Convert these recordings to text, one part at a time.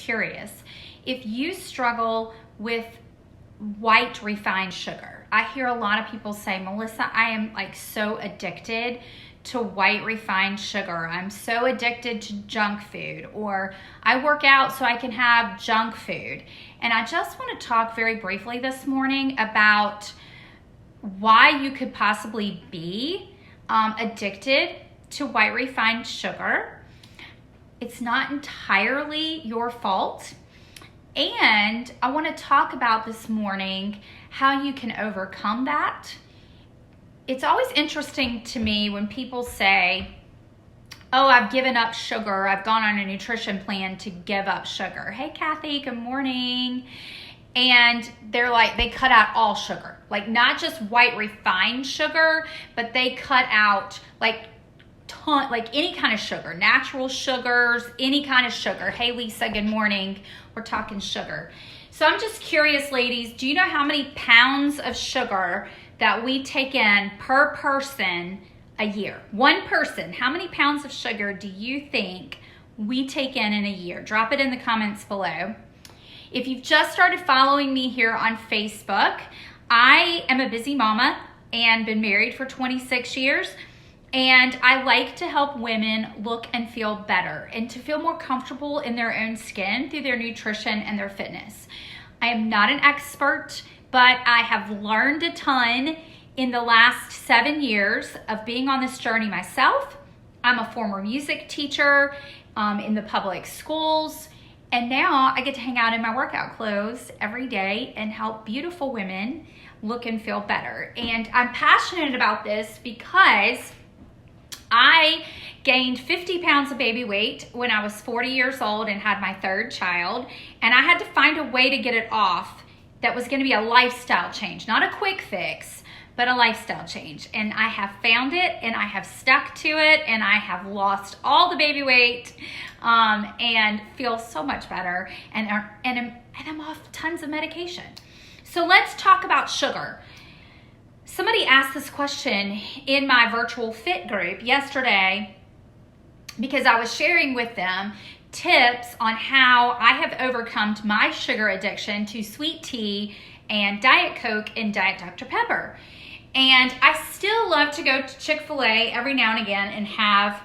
curious if you struggle with white refined sugar. I hear a lot of people say, Melissa, I am like so addicted to white refined sugar. I'm so addicted to junk food, or I work out so I can have junk food. And I just want to talk very briefly this morning about why you could possibly be addicted to white refined sugar. It's not entirely your fault. And I want to talk about this morning how you can overcome that. It's always interesting to me when people say, oh, I've given up sugar. I've gone on a nutrition plan to give up sugar. Hey, Kathy, good morning. And they're like, they cut out all sugar, like not just white refined sugar, but they cut out like any kind of sugar, natural sugars, any kind of sugar. Hey, Lisa, good morning. We're talking sugar. So I'm just curious, ladies, do you know how many pounds of sugar that we take in per person a year? One person, how many pounds of sugar do you think we take in a year? Drop it in the comments below. If you've just started following me here on Facebook, I am a busy mama and been married for 26 years. And I like to help women look and feel better and to feel more comfortable in their own skin through their nutrition and their fitness. I am not an expert, but I have learned a ton in the last 7 years of being on this journey myself. I'm a former music teacher in the public schools, and now I get to hang out in my workout clothes every day and help beautiful women look and feel better. And I'm passionate about this because I gained 50 pounds of baby weight when I was 40 years old and had my third child, and I had to find a way to get it off that was going to be a lifestyle change, not a quick fix, but a lifestyle change. And I have found it, and I have stuck to it, and I have lost all the baby weight and feel so much better, and I'm off tons of medication. So let's talk about sugar. Somebody asked this question in my virtual fit group yesterday because I was sharing with them tips on how I have overcome my sugar addiction to sweet tea and Diet Coke and Diet Dr. Pepper. And I still love to go to Chick-fil-A every now and again and have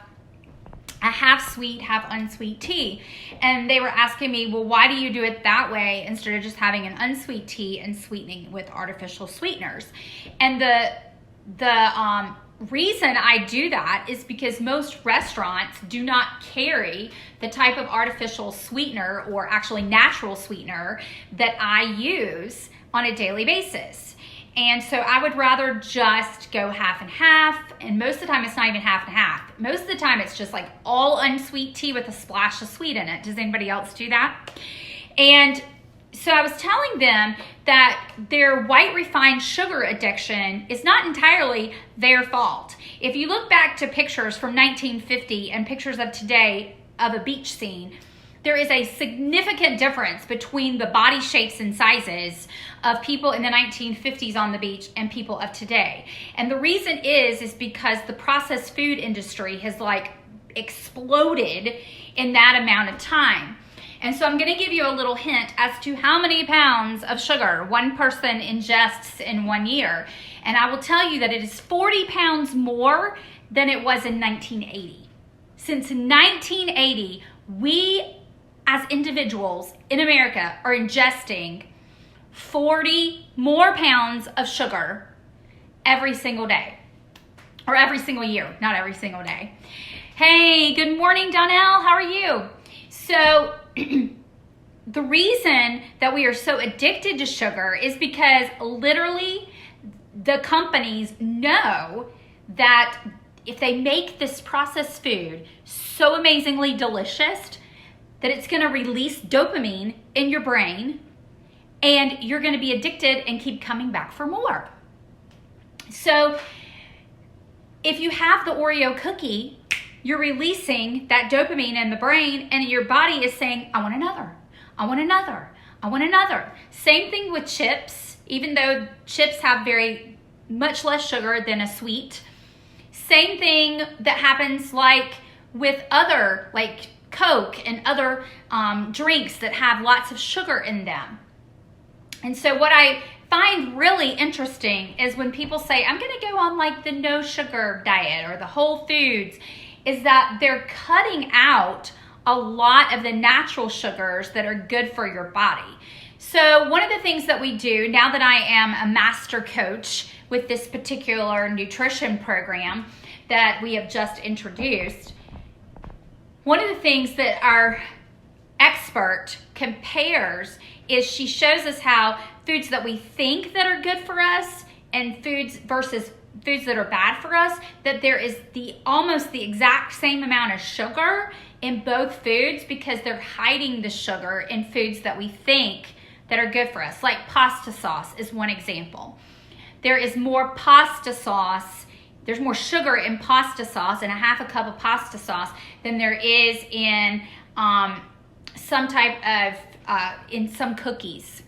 a half sweet, half unsweet tea. And they were asking me, well, why do you do it that way instead of just having an unsweet tea and sweetening with artificial sweeteners? And the reason I do that is because most restaurants do not carry the type of artificial sweetener, or actually natural sweetener, that I use on a daily basis. And so I would rather just go half and half, and most of the time it's not even half and half. Most of the time it's just like all unsweet tea with a splash of sweet in it. Does anybody else do that? And so I was telling them that their white refined sugar addiction is not entirely their fault. If you look back to pictures from 1950 and pictures of today of a beach scene, there is a significant difference between the body shapes and sizes of people in the 1950s on the beach and people of today. And the reason is because the processed food industry has like exploded in that amount of time. And so I'm going to give you a little hint as to how many pounds of sugar one person ingests in 1 year. And I will tell you that it is 40 pounds more than it was in 1980. Since 1980, we as individuals in America are ingesting 40 more pounds of sugar every single day, or every single year, not every single day. Hey, good morning, Donnell. How are you? So the reason that we are so addicted to sugar is because literally the companies know that if they make this processed food so amazingly delicious, that it's going to release dopamine in your brain, and you're going to be addicted and keep coming back for more. So if you have the Oreo cookie, you're releasing that dopamine in the brain, and your body is saying, I want another, I want another, I want another. Same thing with chips, even though chips have very much less sugar than a sweet. Same thing that happens like with other like Coke and other drinks that have lots of sugar in them. And so what I find really interesting is when people say, I'm going to go on like the no sugar diet or the whole foods, is that they're cutting out a lot of the natural sugars that are good for your body. So one of the things that we do now that I am a master coach with this particular nutrition program that we have just introduced, one of the things that our expert compares is she shows us how foods that we think that are good for us and foods versus foods that are bad for us, that there is almost the exact same amount of sugar in both foods because they're hiding the sugar in foods that we think that are good for us. Like pasta sauce is one example. There is more pasta sauce, there's more sugar in pasta sauce, in a half a cup of pasta sauce, than there is in some type of, in some cookies.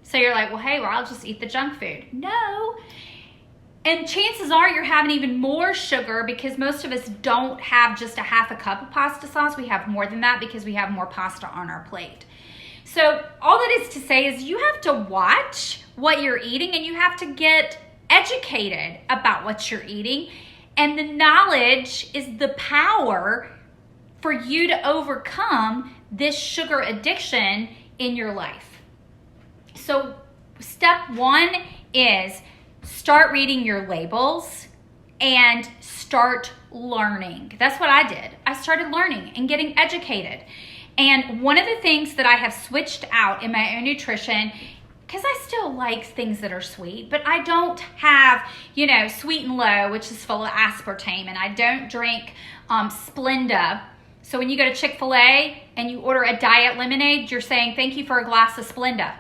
So you're like, well, hey, I'll just eat the junk food. No. And chances are you're having even more sugar because most of us don't have just a half a cup of pasta sauce. We have more than that because we have more pasta on our plate. So all that is to say is you have to watch what you're eating and you have to get educated about what you're eating. And the knowledge is the power for you to overcome this sugar addiction in your life. So step one is start reading your labels and start learning. That's what I did. I started learning and getting educated. And one of the things that I have switched out in my own nutrition, because I still like things that are sweet, but I don't have, Sweet and Low, which is full of aspartame, and I don't drink Splenda. So when you go to Chick-fil-A and you order a diet lemonade, you're saying, thank you for a glass of Splenda.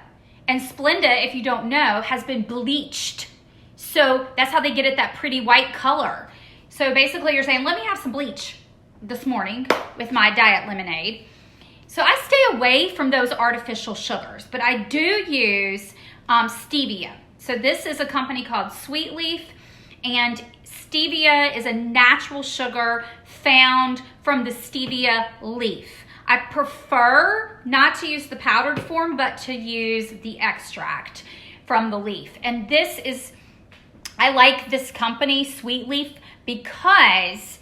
And Splenda, if you don't know, has been bleached. So that's how they get it that pretty white color. So basically you're saying, let me have some bleach this morning with my diet lemonade. So I stay away from those artificial sugars, but I do use stevia. So this is a company called Sweet Leaf, and stevia is a natural sugar found from the stevia leaf. I prefer not to use the powdered form, but to use the extract from the leaf. And I like this company, Sweet Leaf, because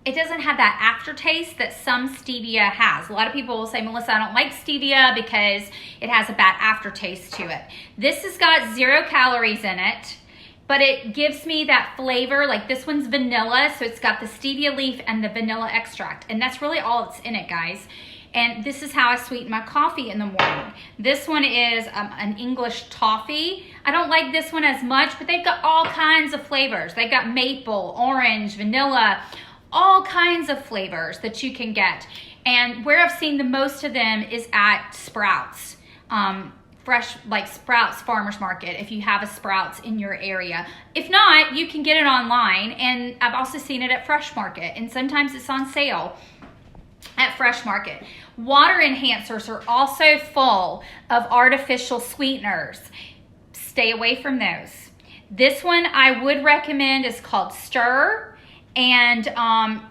it doesn't have that aftertaste that some stevia has. A lot of people will say, Melissa, I don't like stevia because it has a bad aftertaste to it. This has got 0 calories in it, but it gives me that flavor. Like this one's vanilla, so it's got the stevia leaf and the vanilla extract, and that's really all that's in it, guys. And this is how I sweeten my coffee in the morning. This one is an English toffee. I don't like this one as much, but they've got all kinds of flavors. They've got maple, orange, vanilla, all kinds of flavors that you can get. And where I've seen the most of them is at Sprouts. Fresh, like Sprouts Farmers Market, if you have a Sprouts in your area. If not, you can get it online, and I've also seen it at Fresh Market, and sometimes it's on sale at Fresh Market. Water enhancers are also full of artificial sweeteners. Stay away from those. This one I would recommend is called Stir, and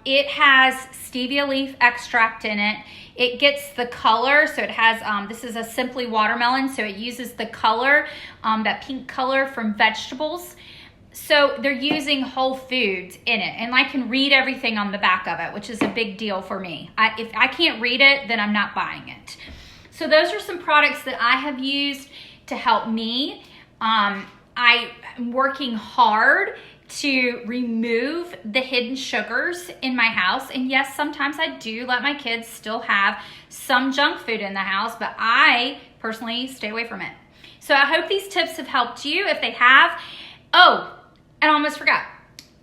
it has stevia leaf extract in it. It gets the color, so it has, this is a Simply Watermelon, so it uses the color, that pink color from vegetables. So they're using whole foods in it, and I can read everything on the back of it, which is a big deal for me. If I can't read it, then I'm not buying it. So those are some products that I have used to help me. I am working hard to remove the hidden sugars in my house. And yes, sometimes I do let my kids still have some junk food in the house, but I personally stay away from it. So I hope these tips have helped you. If they have, oh, and I almost forgot.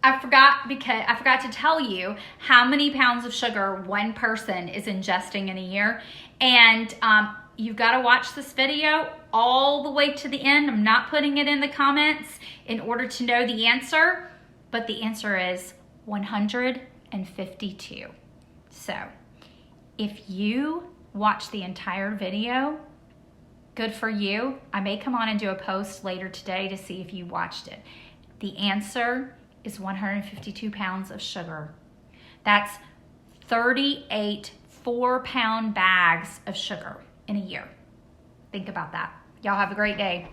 I forgot to tell you how many pounds of sugar one person is ingesting in a year. And you've got to watch this video all the way to the end. I'm not putting it in the comments in order to know the answer, but the answer is 152. So if you watch the entire video, good for you. I may come on and do a post later today to see if you watched it. The answer is 152 pounds of sugar. That's 38 4-pound bags of sugar in a year. Think about that. Y'all have a great day.